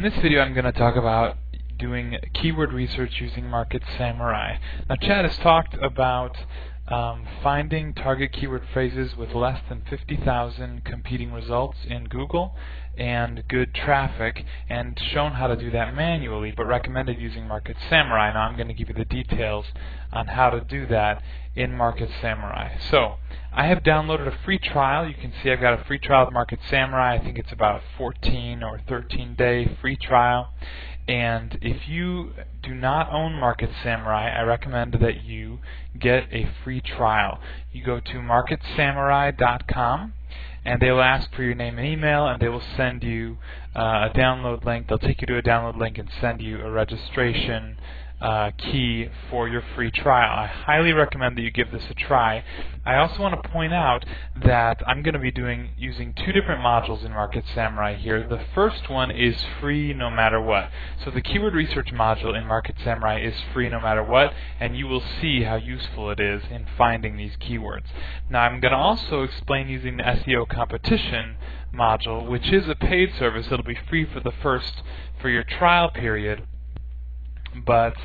In this video I'm going to talk about doing keyword research using Market Samurai. Now Chad has talked about finding target keyword phrases with less than 50,000 competing results in Google and good traffic, and shown how to do that manually, but recommended using Market Samurai. Now I'm going to give you the details on how to do that in Market Samurai. So I have downloaded a free trial. You can see I've got a free trial of Market Samurai. I think it's about 14 or 13-day free trial. And if you do not own Market Samurai, I recommend that you get a free trial. You go to marketsamurai.com, and they will ask for your name and email, and they will send you a download link. They'll take you to a download link and send you a registration key for your free trial. I highly recommend that you give this a try. I also want to point out that I'm going to be using two different modules in Market Samurai here. The first one is free no matter what. So the keyword research module in Market Samurai is free no matter what, and you will see how useful it is in finding these keywords. Now I'm going to also explain using the SEO competition module, which is a paid service. It'll be free for your trial period, but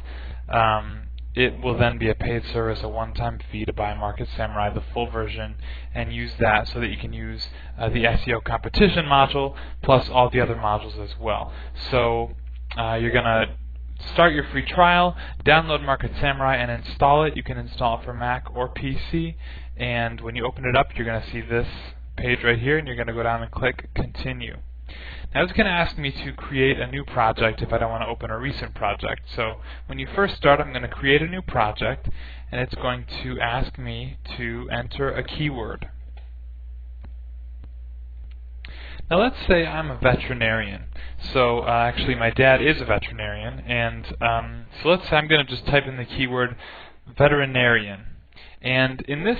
it will then be a paid service, a one-time fee to buy Market Samurai, the full version, and use that so that you can use the SEO competition module plus all the other modules as well. So you're going to start your free trial, download Market Samurai, and install it. You can install it for Mac or PC, and when you open it up, you're going to see this page right here, and you're going to go down and click Continue. Now it's going to ask me to create a new project if I don't want to open a recent project. So when you first start, I'm going to create a new project, and it's going to ask me to enter a keyword. Now let's say I'm a veterinarian. So actually my dad is a veterinarian, and so let's say I'm going to just type in the keyword veterinarian. And in this,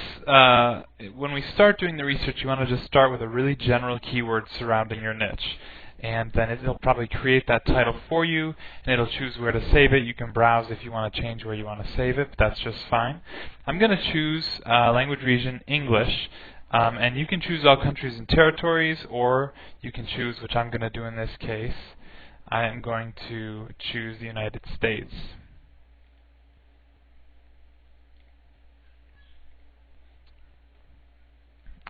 when we start doing the research, you want to just start with a really general keyword surrounding your niche. And then it'll probably create that title for you, and it'll choose where to save it. You can browse if you want to change where you want to save it, but that's just fine. I'm going to choose language region English, and you can choose all countries and territories, or you can choose, which I'm going to do in this case, I am going to choose the United States.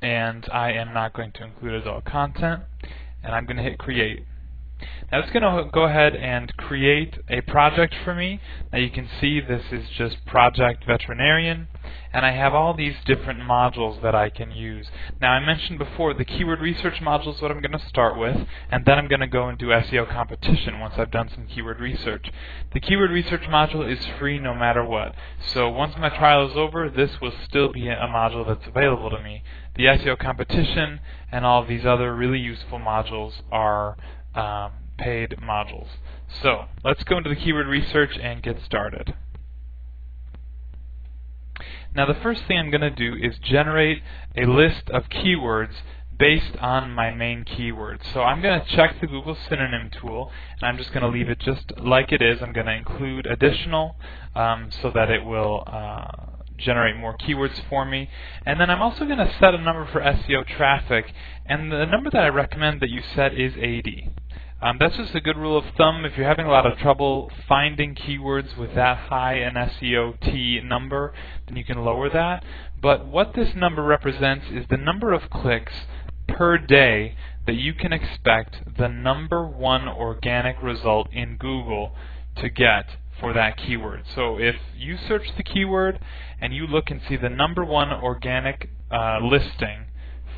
And I am not going to include adult content, and I'm going to hit create. Now it's going to go ahead and create a project for me. Now you can see this is just Project Veterinarian, and I have all these different modules that I can use. Now I mentioned before the keyword research module is what I'm going to start with, and then I'm going to go and do SEO competition once I've done some keyword research. The keyword research module is free no matter what. So once my trial is over, this will still be a module that's available to me. The SEO competition and all of these other really useful modules are paid modules. So let's go into the keyword research and get started. Now the first thing I'm going to do is generate a list of keywords based on my main keywords. So I'm going to check the Google Synonym tool, and I'm just going to leave it just like it is. I'm going to include additional so that it will generate more keywords for me. And then I'm also going to set a number for SEO traffic, and the number that I recommend that you set is 80. That's just a good rule of thumb. If you're having a lot of trouble finding keywords with that high an SEO number, then you can lower that. But what this number represents is the number of clicks per day that you can expect the #1 organic result in Google to get for that keyword. So if you search the keyword and you look and see the #1 organic listing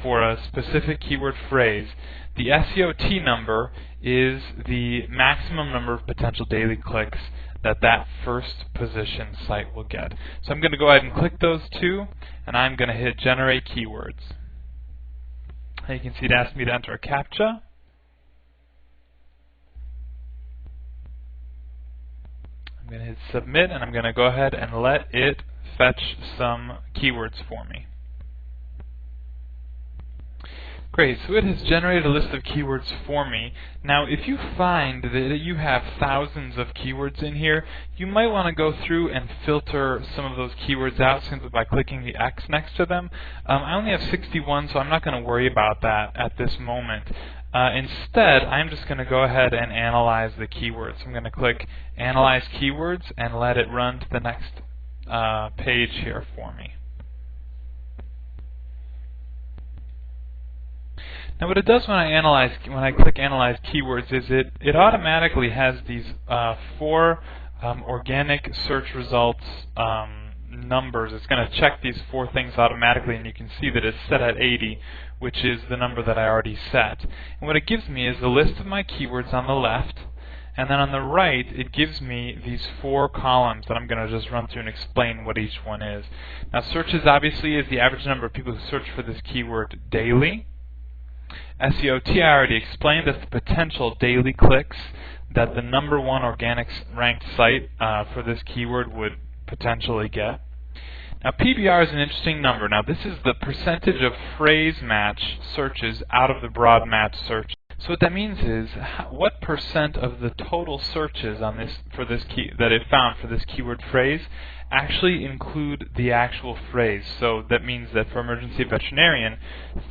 for a specific keyword phrase, the SEOT number is the maximum number of potential daily clicks that first position site will get. So I'm going to go ahead and click those two, and I'm going to hit generate keywords. And you can see it asks me to enter a CAPTCHA. I'm going to hit submit, and I'm going to go ahead and let it fetch some keywords for me. Great, so it has generated a list of keywords for me. Now if you find that you have thousands of keywords in here, you might want to go through and filter some of those keywords out simply by clicking the X next to them. I only have 61, so I'm not going to worry about that at this moment. Instead, I'm just going to go ahead and analyze the keywords. So I'm going to click Analyze Keywords and let it run to the next page here for me. Now what it does when I click Analyze Keywords is it automatically has these 4 organic search results numbers. It's going to check these 4 things automatically, and you can see that it's set at 80, which is the number that I already set. And what it gives me is a list of my keywords on the left, and then on the right it gives me these 4 columns that I'm going to just run through and explain what each one is. Now searches obviously is the average number of people who search for this keyword daily. SEOT I already explained, that's the potential daily clicks that the #1 organic ranked site for this keyword would potentially get. Now PBR is an interesting number. Now this is the percentage of phrase match searches out of the broad match search. So what that means is what percent of the total searches on this that it found for this keyword phrase actually include the actual phrase. So that means that for emergency veterinarian,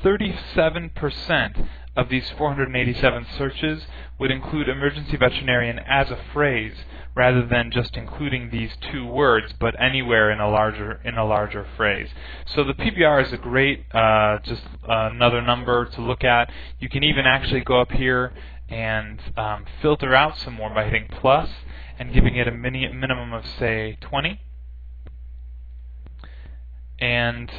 37% of these 487 searches would include emergency veterinarian as a phrase, rather than just including these 2 words, but anywhere in a larger phrase. So the PBR is a great just another number to look at. You can even actually go up here and filter out some more by hitting plus and giving it a minimum of say 20. And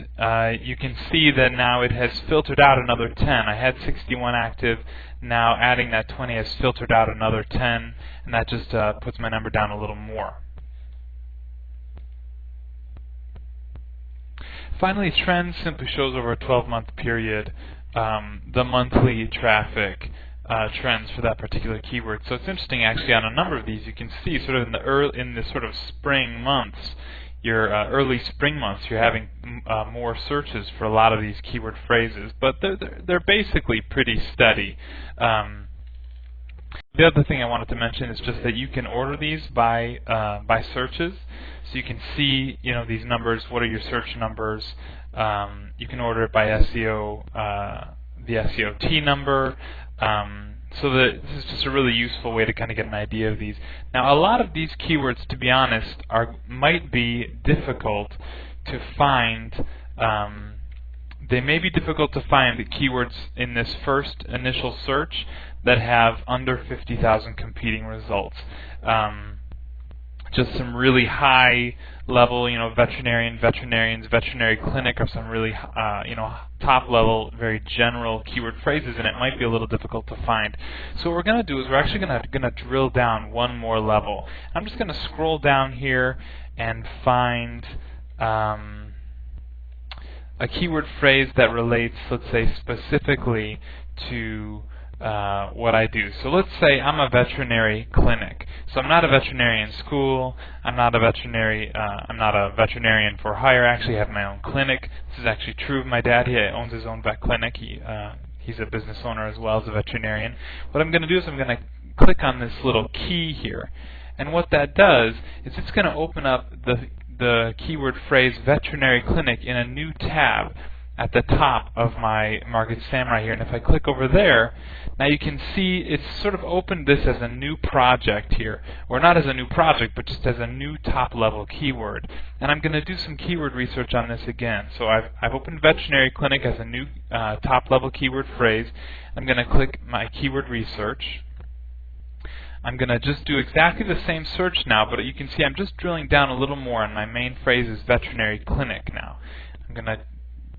you can see that now it has filtered out another 10. I had 61 active. Now adding that 20 has filtered out another 10, and that just puts my number down a little more. Finally, trends simply shows over a 12-month period the monthly traffic trends for that particular keyword. So it's interesting actually on a number of these you can see sort of in the sort of spring months, your early spring months, you're having more searches for a lot of these keyword phrases, but they're basically pretty steady. The other thing I wanted to mention is just that you can order these by searches, so you can see these numbers. What are your search numbers? You can order it by SEO, the SEOT number. So this is just a really useful way to kind of get an idea of these. Now, a lot of these keywords, to be honest, might be difficult to find. They may be difficult to find the keywords in this first initial search that have under 50,000 competing results. Just some really high level, veterinarians, veterinary clinic are some really, top level, very general keyword phrases, and it might be a little difficult to find. So what we're going to do is we're actually going to drill down one more level. I'm just going to scroll down here and find a keyword phrase that relates, let's say, specifically to what I do. So let's say I'm a veterinary clinic. So I'm not a veterinarian school. I'm not a veterinarian for hire. I actually have my own clinic. This is actually true of my dad. He owns his own vet clinic. He's a business owner as well as a veterinarian. What I'm going to do is I'm going to click on this little key here. And what that does is it's going to open up the keyword phrase veterinary clinic in a new tab at the top of my Market Samurai here. And if I click over there, now you can see it's sort of opened this as a new project here. Or not as a new project, but just as a new top-level keyword. And I'm going to do some keyword research on this again. So I've opened veterinary clinic as a new top-level keyword phrase. I'm going to click my keyword research. I'm going to just do exactly the same search now, but you can see I'm just drilling down a little more, and my main phrase is veterinary clinic now. I'm going to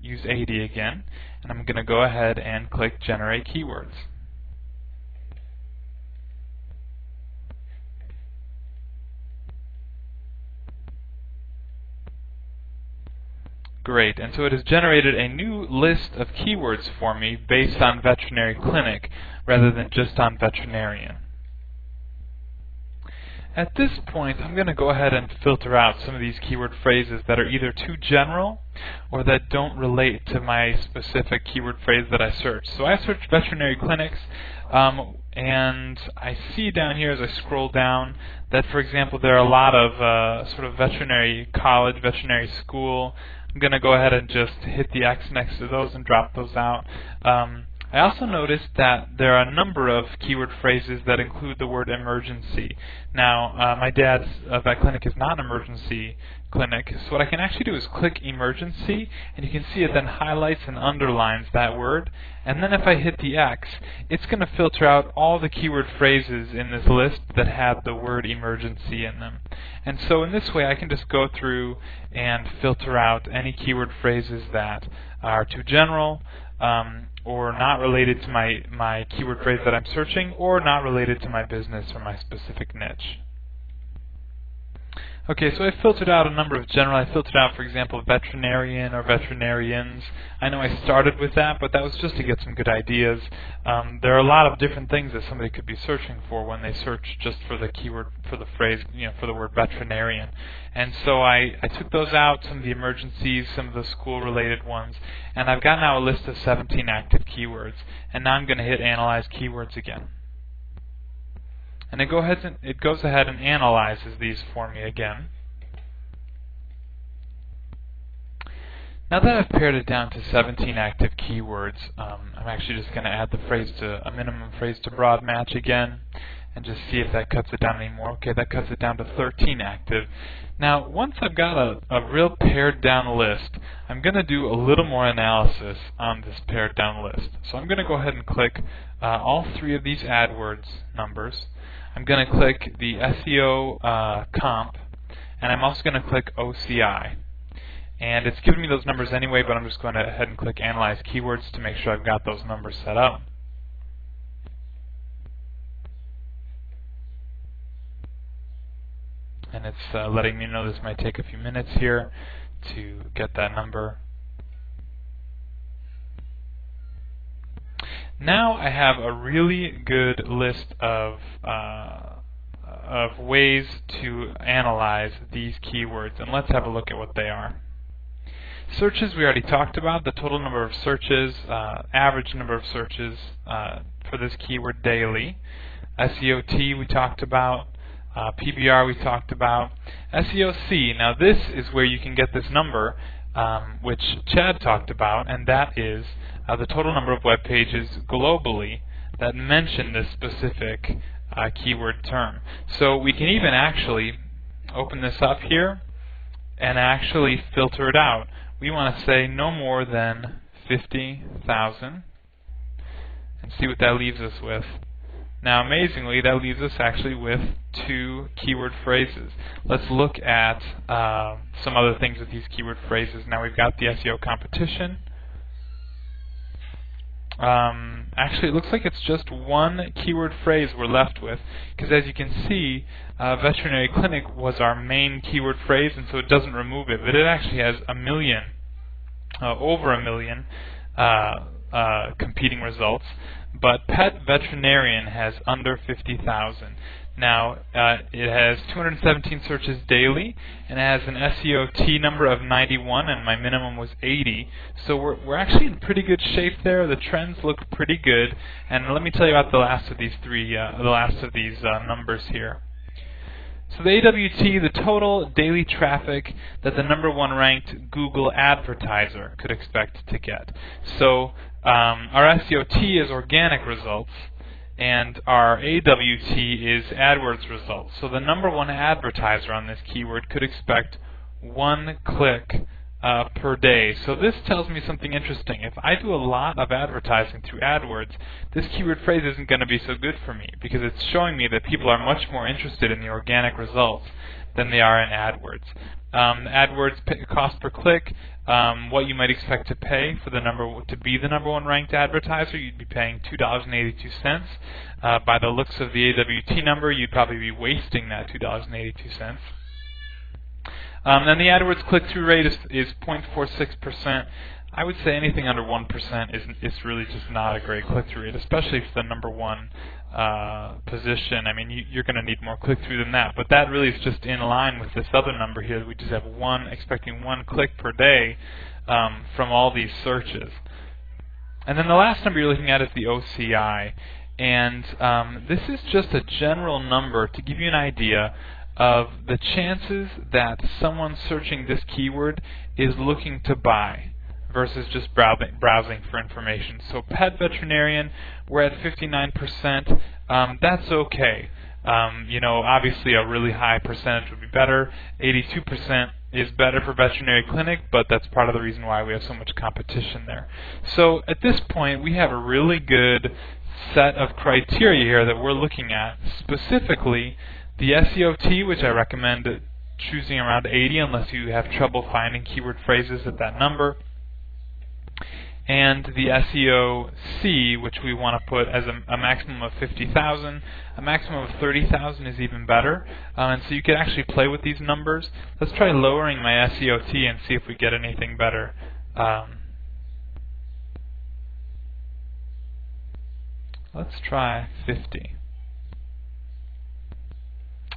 use 80 again, and I'm going to go ahead and click Generate Keywords. Great, and so it has generated a new list of keywords for me based on veterinary clinic rather than just on veterinarian. At this point, I'm going to go ahead and filter out some of these keyword phrases that are either too general or that don't relate to my specific keyword phrase that I searched. So I searched veterinary clinics, and I see down here as I scroll down that, for example, there are a lot of sort of veterinary college, veterinary school. I'm going to go ahead and just hit the X next to those and drop those out. I also noticed that there are a number of keyword phrases that include the word emergency. Now, my dad's vet clinic is not an emergency clinic, so what I can actually do is click emergency, and you can see it then highlights and underlines that word. And then if I hit the X, it's going to filter out all the keyword phrases in this list that have the word emergency in them. And so in this way, I can just go through and filter out any keyword phrases that are too general, or not related to my keyword phrase that I'm searching, or not related to my business or my specific niche. Okay, so I filtered out a number of general. I filtered out, for example, veterinarian or veterinarians. I know I started with that, but that was just to get some good ideas. There are a lot of different things that somebody could be searching for when they search just for the keyword, for the phrase, for the word veterinarian. And so I took those out, some of the emergencies, some of the school-related ones, and I've got now a list of 17 active keywords. And now I'm going to hit Analyze Keywords again. And it goes ahead and analyzes these for me again. Now that I've pared it down to 17 active keywords, I'm actually just going to add the phrase to a minimum phrase to broad match again, and just see if that cuts it down anymore. Okay, that cuts it down to 13 active. Now, once I've got a real pared down list, I'm going to do a little more analysis on this pared down list. So I'm going to go ahead and click all three of these AdWords numbers. I'm going to click the SEO comp, and I'm also going to click OCI. And it's giving me those numbers anyway, but I'm just going to ahead and click Analyze Keywords to make sure I've got those numbers set up. And it's letting me know this might take a few minutes here to get that number. Now I have a really good list of ways to analyze these keywords, and let's have a look at what they are. Searches we already talked about, the total number of searches, average number of searches for this keyword daily. SEOT we talked about, PBR we talked about. SEOC, now this is where you can get this number, which Chad talked about, and that is the total number of web pages globally that mention this specific keyword term. So we can even actually open this up here and actually filter it out. We want to say no more than 50,000 and see what that leaves us with. Now amazingly, that leaves us actually with 2 keyword phrases. Let's look at some other things with these keyword phrases. Now we've got the SEO competition. Actually, it looks like it's just 1 keyword phrase we're left with, because as you can see, veterinary clinic was our main keyword phrase, and so it doesn't remove it, but it actually has over a million competing results. But pet veterinarian has under 50,000. Now, it has 217 searches daily, and it has an SEOT number of 91, and my minimum was 80. So we're actually in pretty good shape there. The trends look pretty good. And let me tell you about the last of these numbers here. So the AWT, the total daily traffic that the #1 ranked Google advertiser could expect to get. So our SEOT is organic results, and our AWT is AdWords results. So the #1 advertiser on this keyword could expect 1 click per day. So this tells me something interesting. If I do a lot of advertising through AdWords, this keyword phrase isn't going to be so good for me, because it's showing me that people are much more interested in the organic results than they are in AdWords. AdWords cost per click, what you might expect to pay for to be the #1 ranked advertiser, you'd be paying $2.82. By the looks of the AWT number, you'd probably be wasting that $2.82. Then the AdWords click-through rate is 0.46%. I would say anything under 1% is really just not a great click-through rate, especially for the #1 position. I mean, you're going to need more click-through than that, but that really is just in line with this other number here. We just have expecting 1 click per day from all these searches. And then the last number you're looking at is the OCI, and this is just a general number to give you an idea of the chances that someone searching this keyword is looking to buy versus just browsing for information. So pet veterinarian, we're at 59%. That's okay. Obviously a really high percentage would be better. 82% is better for veterinary clinic, but that's part of the reason why we have so much competition there. So at this point, we have a really good set of criteria here that we're looking at. Specifically, the SEOT, which I recommend choosing around 80 unless you have trouble finding keyword phrases at that number, and the SEOC, which we want to put as a maximum of 50,000. A maximum of 30,000 is even better, and so you can actually play with these numbers. Let's try lowering my SEOT and see if we get anything better. Let's try 50.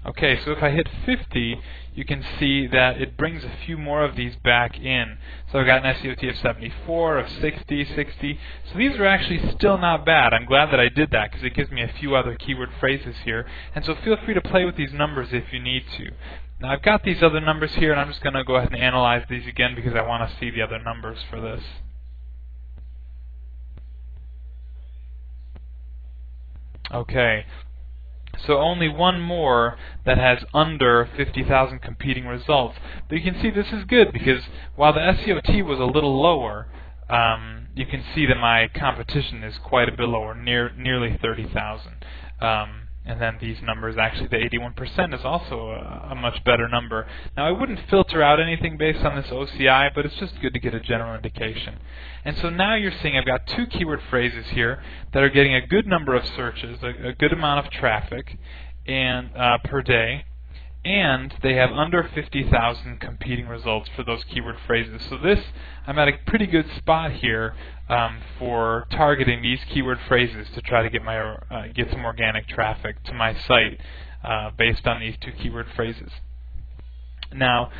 Okay, so if I hit 50, you can see that it brings a few more of these back in. So I've got an SEOT of 74, of 60, 60. So these are actually still not bad. I'm glad that I did that because it gives me a few other keyword phrases here. And so feel free to play with these numbers if you need to. Now I've got these other numbers here, and I'm just going to go ahead and analyze these again because I want to see the other numbers for this. Okay. So only one more that has under 50,000 competing results. But you can see this is good because while the SEOT was a little lower, you can see that my competition is quite a bit lower, nearly 30,000. And then these numbers, actually the 81% is also a much better number. Now I wouldn't filter out anything based on this OCI, but it's just good to get a general indication. And so now you're seeing I've got two keyword phrases here that are getting a good number of searches, a good amount of traffic and per day, and they have under 50,000 competing results for those keyword phrases. So I'm at a pretty good spot here for targeting these keyword phrases to try to get some organic traffic to my site based on these two keyword phrases. Now,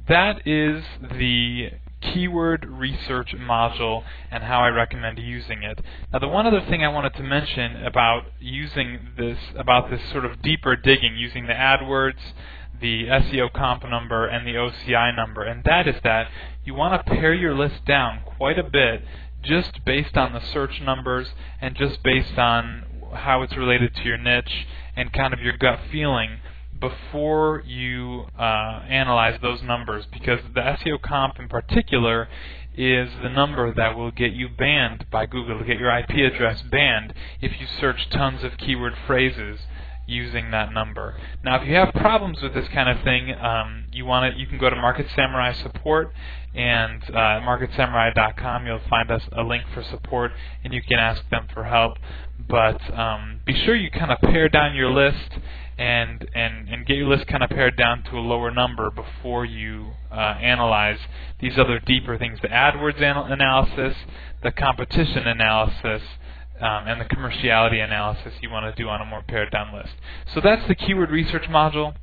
that is the keyword research module and how I recommend using it. Now the one other thing I wanted to mention about using this, about this sort of deeper digging using the AdWords, the SEO comp number, and the OCI number, and that is that you want to pare your list down quite a bit just based on the search numbers and just based on how it's related to your niche and kind of your gut feeling before you analyze those numbers, because the SEO comp in particular is the number that will get you banned by Google, to get your IP address banned if you search tons of keyword phrases using that number. Now if you have problems with this kind of thing, you can go to Market Samurai support, and marketsamurai.com, you'll find us a link for support and you can ask them for help. But be sure you kind of pare down your list and get your list kind of pared down to a lower number before you analyze these other deeper things, the AdWords analysis, the competition analysis, and the commerciality analysis you want to do on a more pared down list. So that's the keyword research module.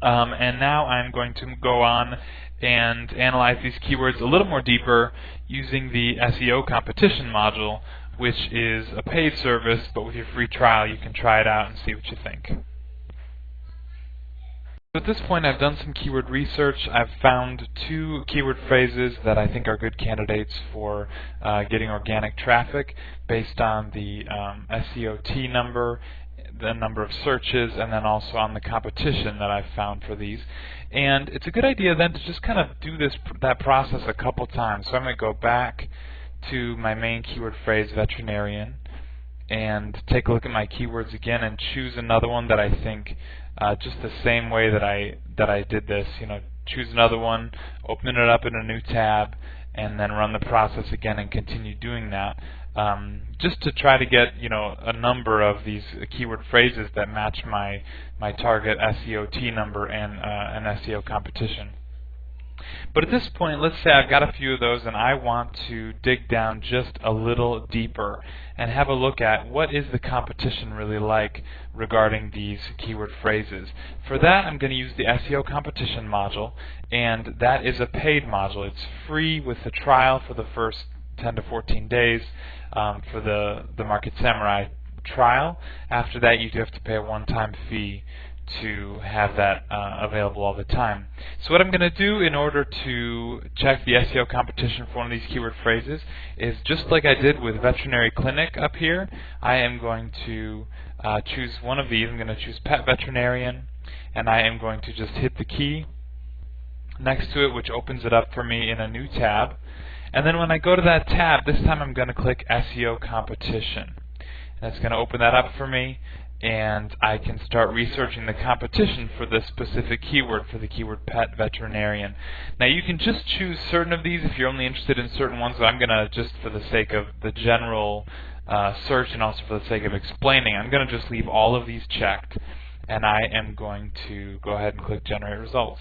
And now I'm going to go on and analyze these keywords a little more deeper using the SEO competition module, which is a paid service, but with your free trial you can try it out and see what you think. At this point I've done some keyword research. I've found two keyword phrases that I think are good candidates for getting organic traffic based on the SEOT number, the number of searches, and then also on the competition that I've found for these. And it's a good idea then to just kind of do that process a couple times. So I'm going to go back to my main keyword phrase, veterinarian, and take a look at my keywords again and choose another one that I think just the same way that I did this. Choose another one, open it up in a new tab, and then run the process again and continue doing that. Just to try to get a number of these keyword phrases that match my target SEOT number and an SEO competition. But at this point, let's say I've got a few of those and I want to dig down just a little deeper and have a look at what is the competition really like regarding these keyword phrases. For that, I'm going to use the SEO competition module, and that is a paid module. It's free with the trial for the first 10 to 14 days for the Market Samurai trial. After that, you do have to pay a one-time fee to have that available all the time. So what I'm going to do in order to check the SEO competition for one of these keyword phrases is just like I did with veterinary clinic up here, I am going to choose one of these. I'm going to choose pet veterinarian, and I am going to just hit the key next to it, which opens it up for me in a new tab. And then when I go to that tab, this time I'm going to click SEO competition. And it's going to open that up for me, and I can start researching the competition for this specific keyword, for the keyword pet veterinarian. Now you can just choose certain of these if you're only interested in certain ones, so I'm going to, just for the sake of the general search and also for the sake of explaining, I'm going to just leave all of these checked, and I am going to go ahead and click Generate Results.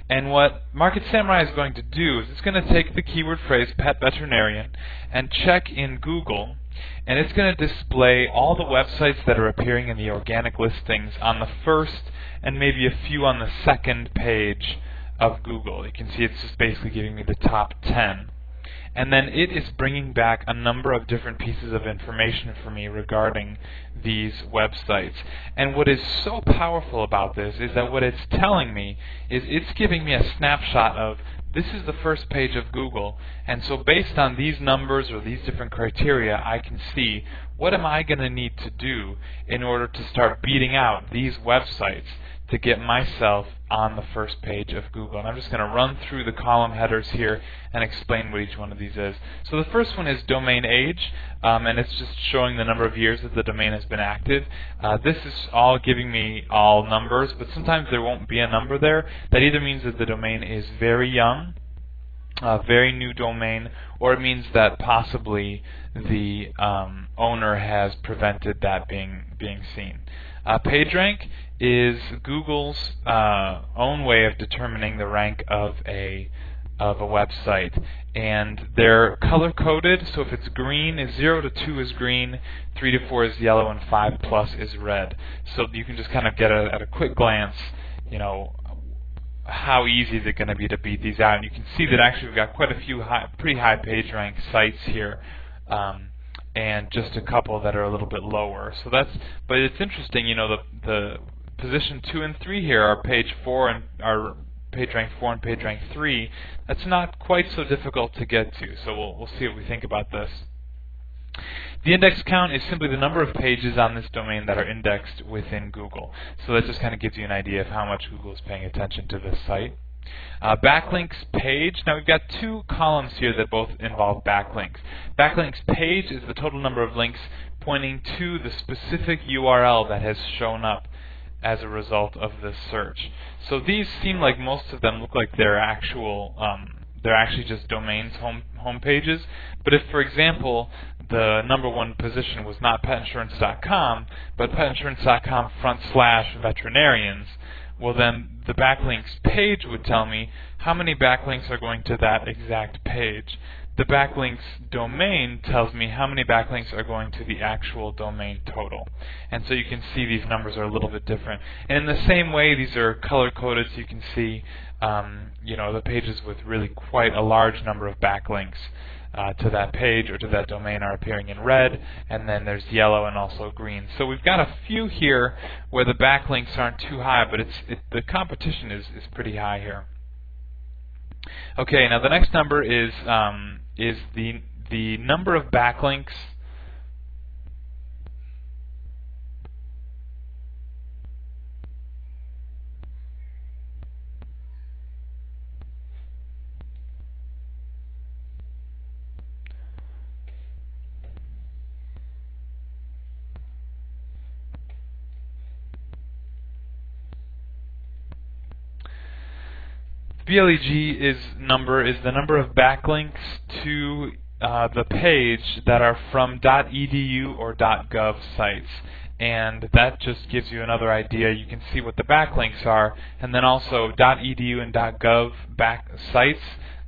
And what Market Samurai is going to do is it's going to take the keyword phrase pet veterinarian and check in Google, and it's going to display all the websites that are appearing in the organic listings on the first and maybe a few on the second page of Google. You can see it's just basically giving me the top 10. And then it is bringing back a number of different pieces of information for me regarding these websites. And what is so powerful about this is that what it's telling me is it's giving me a snapshot of this is the first page of Google, and so based on these numbers or these different criteria, I can see what am I going to need to do in order to start beating out these websites to get myself on the first page of Google. And I'm just going to run through the column headers here and explain what each one of these is. So the first one is domain age, and it's just showing the number of years that the domain has been active. This is all giving me all numbers, but sometimes there won't be a number there. That either means that the domain is very young, very new domain, or it means that possibly the owner has prevented that being seen. PageRank is Google's own way of determining the rank of a website, and they're color coded. So if it's green, 0 to 2 is green, 3 to 4 is yellow, and 5 plus is red. So you can just kind of get at a quick glance, you know, how easy is it going to be to beat these out. And you can see that actually we've got quite a few pretty high PageRank sites here. And just a couple that are a little bit lower. So but it's interesting, you know, the position 2 and 3 here are page 4 and are PageRank 4 and PageRank 3. That's not quite so difficult to get to. So we'll see what we think about this. The index count is simply the number of pages on this domain that are indexed within Google. So that just kind of gives you an idea of how much Google is paying attention to this site. Backlinks page. Now we've got two columns here that both involve backlinks. Backlinks page is the total number of links pointing to the specific URL that has shown up as a result of this search. So these seem like most of them look like they're actually just domains home pages. But if, for example, the #1 position was not petinsurance.com, but petinsurance.com/veterinarians, well then the backlinks page would tell me how many backlinks are going to that exact page. The backlinks domain tells me how many backlinks are going to the actual domain total. And so you can see these numbers are a little bit different. And in the same way, these are color-coded, so you can see you know, the pages with really quite a large number of backlinks to that page or to that domain are appearing in red, and then there's yellow and also green. So we've got a few here where the backlinks aren't too high, but the competition is pretty high here. Okay, now the next number is the number of backlinks BLEG is the number of backlinks to the page that are from .edu or .gov sites, and that just gives you another idea. You can see what the backlinks are, and then also .edu and .gov sites.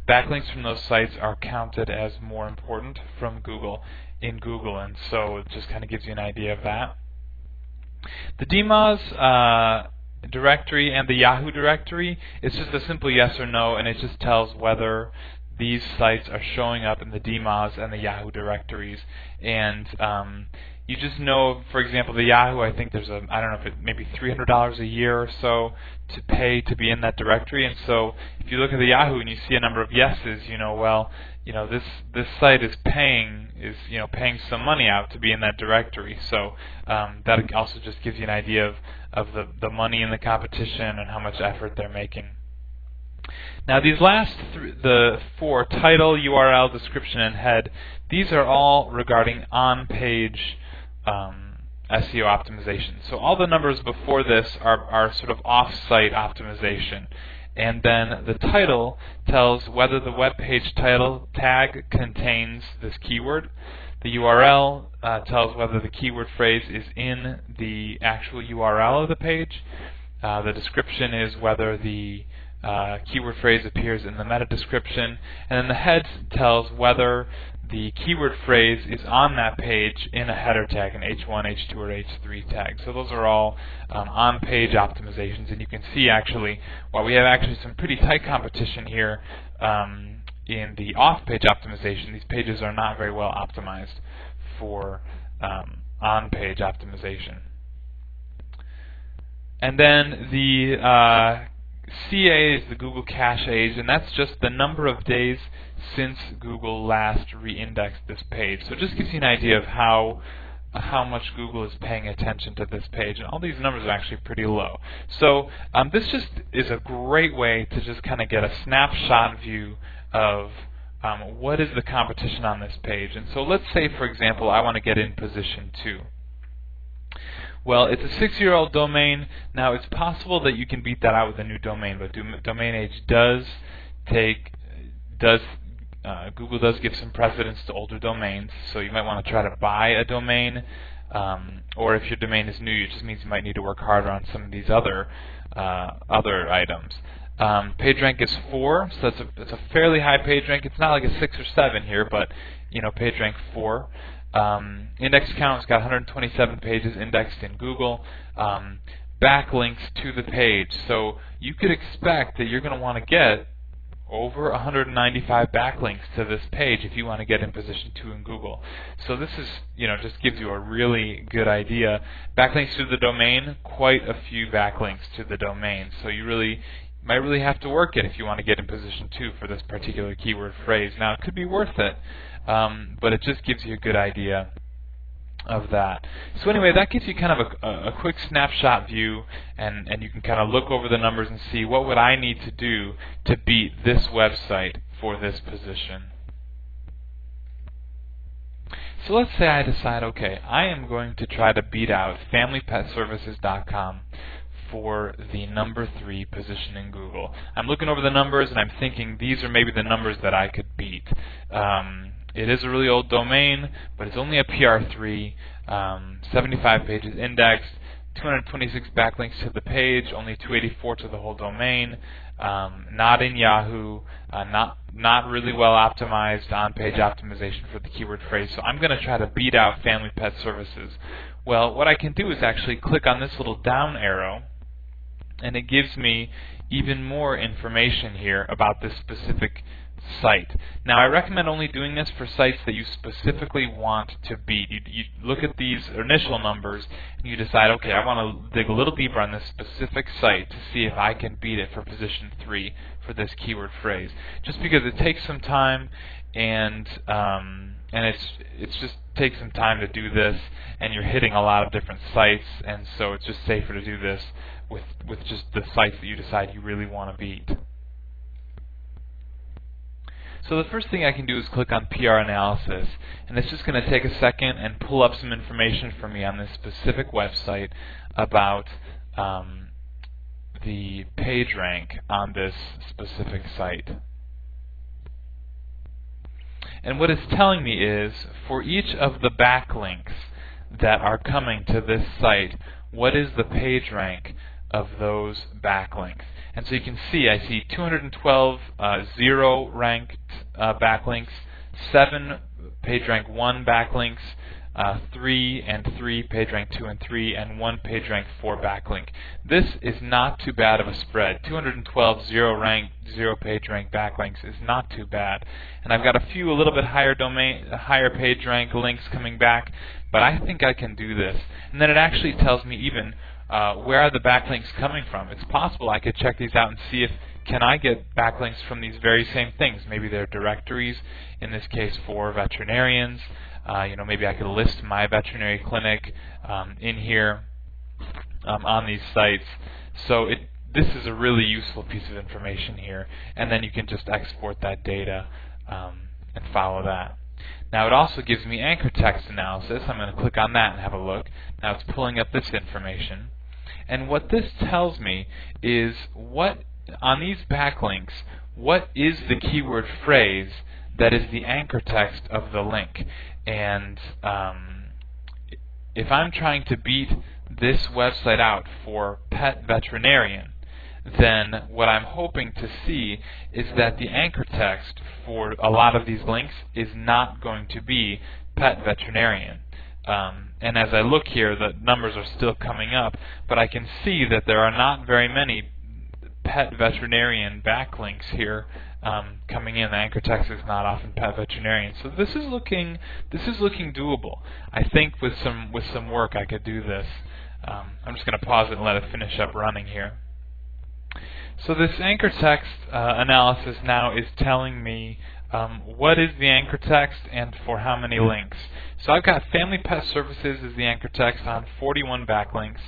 Backlinks from those sites are counted as more important from Google in Google, and so it just kind of gives you an idea of that. The DMOZ directory and the Yahoo directory, it's just a simple yes or no, and it just tells whether these sites are showing up in the DMOZ and the Yahoo directories. And you just know, for example, the Yahoo, I think there's I don't know if it maybe $300 a year or so to pay to be in that directory. And so if you look at the Yahoo and you see a number of yeses, you know, well, you know, this site is paying some money out to be in that directory. So that also just gives you an idea of the money in the competition and how much effort they're making. Now these last the four, title, URL, description, and head, these are all regarding on-page SEO optimization. So all the numbers before this are sort of off-site optimization. And then the title tells whether the web page title tag contains this keyword. The URL tells whether the keyword phrase is in the actual URL of the page. The description is whether the keyword phrase appears in the meta description, and then the head tells whether the keyword phrase is on that page in a header tag, an H1, H2, or H3 tag. So those are all on-page optimizations, and you can see actually, while we have actually some pretty tight competition here in the off-page optimization, these pages are not very well optimized for on-page optimization. And then the CA is the Google Cache Age, and that's just the number of days since Google last re-indexed this page. So it just gives you an idea of how much Google is paying attention to this page, and all these numbers are actually pretty low. So this just is a great way to just kind of get a snapshot view of what is the competition on this page. And so let's say, for example, I want to get in position 2. Well, it's a 6-year-old domain. Now, it's possible that you can beat that out with a new domain, but Domain Age Google does give some precedence to older domains, so you might want to try to buy a domain, or if your domain is new, it just means you might need to work harder on some of these other items. PageRank is 4, so it's a fairly high PageRank. It's not like a 6 or 7 here, but PageRank 4. Index count has got 127 pages indexed in Google. Backlinks to the page. So you could expect that you're going to want to get over 195 backlinks to this page if you want to get in position 2 in Google. So this is, just gives you a really good idea. Backlinks to the domain, quite a few backlinks to the domain. So you might really have to work it if you want to get in position 2 for this particular keyword phrase. Now, it could be worth it, but it just gives you a good idea of that. So anyway, that gives you kind of a quick snapshot view, and you can kind of look over the numbers and see what would I need to do to beat this website for this position. So let's say I decide, okay, I am going to try to beat out FamilyPetServices.com for the number 3 position in Google. I'm looking over the numbers and I'm thinking these are maybe the numbers that I could beat. It is a really old domain, but it's only a PR3, 75 pages indexed, 226 backlinks to the page, only 284 to the whole domain, not in Yahoo, not really well optimized on-page optimization for the keyword phrase. So I'm going to try to beat out Family Pet Services. Well, what I can do is actually click on this little down arrow, and it gives me even more information here about this specific site. Now, I recommend only doing this for sites that you specifically want to beat. You look at these initial numbers and you decide, okay, I want to dig a little deeper on this specific site to see if I can beat it for position 3 for this keyword phrase. Just because it takes some time, and it's just takes some time to do this, and you're hitting a lot of different sites, and so it's just safer to do this with just the sites that you decide you really want to beat. So the first thing I can do is click on PR Analysis, and it's just going to take a second and pull up some information for me on this specific website about the PageRank on this specific site. And what it's telling me is, for each of the backlinks that are coming to this site, what is the PageRank of those backlinks? And so you can see, I see 212 0 ranked backlinks, 7 PageRank 1 backlinks, 3 and 3 PageRank 2 and 3, and 1 PageRank 4 backlink. This is not too bad of a spread. 212 0 ranked, 0 PageRank backlinks is not too bad. And I've got a few a little bit higher PageRank links coming back, but I think I can do this. And then it actually tells me even where are the backlinks coming from. It's possible I could check these out and see if can I get backlinks from these very same things. Maybe they're directories, in this case for veterinarians. Maybe I could list my veterinary clinic in here on these sites. So this is a really useful piece of information here, and then you can just export that data and follow that. Now it also gives me anchor text analysis. I'm going to click on that and have a look. Now it's pulling up this information. And what this tells me is on these backlinks, what is the keyword phrase that is the anchor text of the link. And if I'm trying to beat this website out for pet veterinarian, then what I'm hoping to see is that the anchor text for a lot of these links is not going to be pet veterinarian. And as I look here, the numbers are still coming up, but I can see that there are not very many pet veterinarian backlinks here coming in. The anchor text is not often pet veterinarian. So this is looking doable. I think with some work I could do this. I'm just going to pause it and let it finish up running here. So this anchor text analysis now is telling me what is the anchor text and for how many links. So I've got Family Pet Services as the anchor text on 41 backlinks.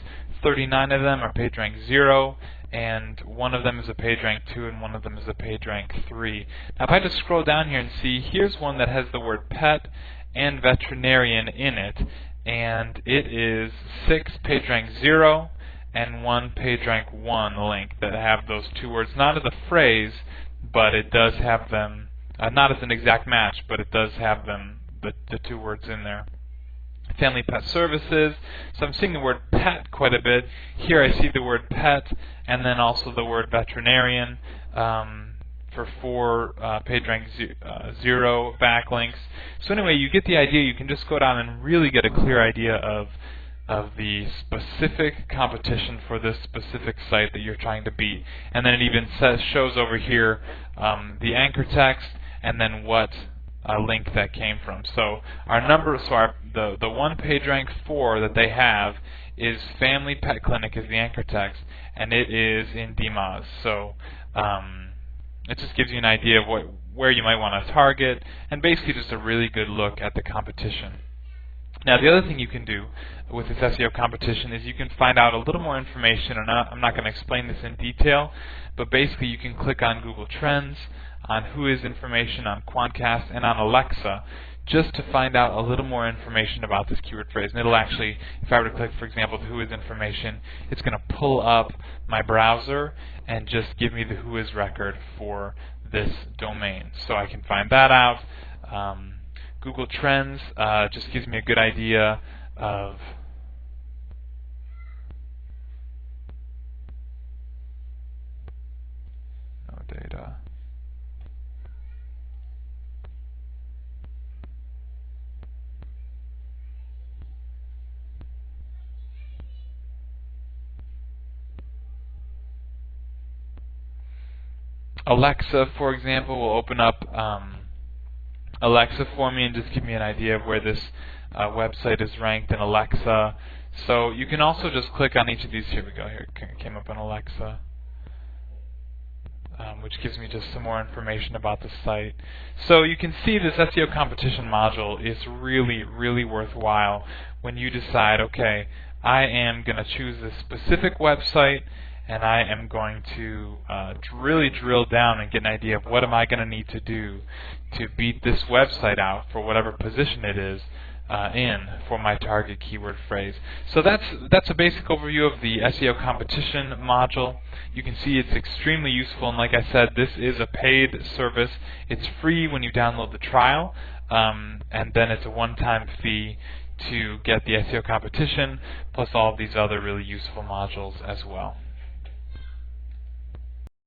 39 of them are PageRank 0, and one of them is a PageRank 2, and one of them is a PageRank 3. Now if I just scroll down here and see, here's one that has the word pet and veterinarian in it, and it is 6 PageRank 0 and 1 PageRank 1 link that have those two words, not as a phrase, but it does have them, not as an exact match, but it does have them, the two words in there. Family Pet Services, so I'm seeing the word pet quite a bit. Here I see the word pet and then also the word veterinarian for 4 PageRank 0 backlinks. So anyway, you get the idea. You can just go down and really get a clear idea of the specific competition for this specific site that you're trying to beat. And then it even shows over here the anchor text and then what link that came from. So our number, the one PageRank 4 that they have is Family Pet Clinic is the anchor text, and it is in DMOZ. So it just gives you an idea of where you might want to target, and basically just a really good look at the competition. Now the other thing you can do with this SEO competition is you can find out a little more information, and I'm not going to explain this in detail, but basically you can click on Google Trends, on Whois information, on Quantcast, and on Alexa, just to find out a little more information about this keyword phrase. And it'll actually, if I were to click, for example, the Whois information, it's going to pull up my browser and just give me the Whois record for this domain. So I can find that out. Google Trends just gives me a good idea of no data. Alexa, for example, will open up Alexa for me and just give me an idea of where this website is ranked in Alexa. So you can also just click on each of these. Here we go. Here it came up on Alexa, which gives me just some more information about the site. So you can see this SEO competition module is really, really worthwhile when you decide, okay, I am going to choose this specific website, and I am going to really drill down and get an idea of what am I going to need to do to beat this website out for whatever position it is in for my target keyword phrase. So that's a basic overview of the SEO competition module. You can see it's extremely useful, and like I said, this is a paid service. It's free when you download the trial, and then it's a one-time fee to get the SEO competition plus all of these other really useful modules as well.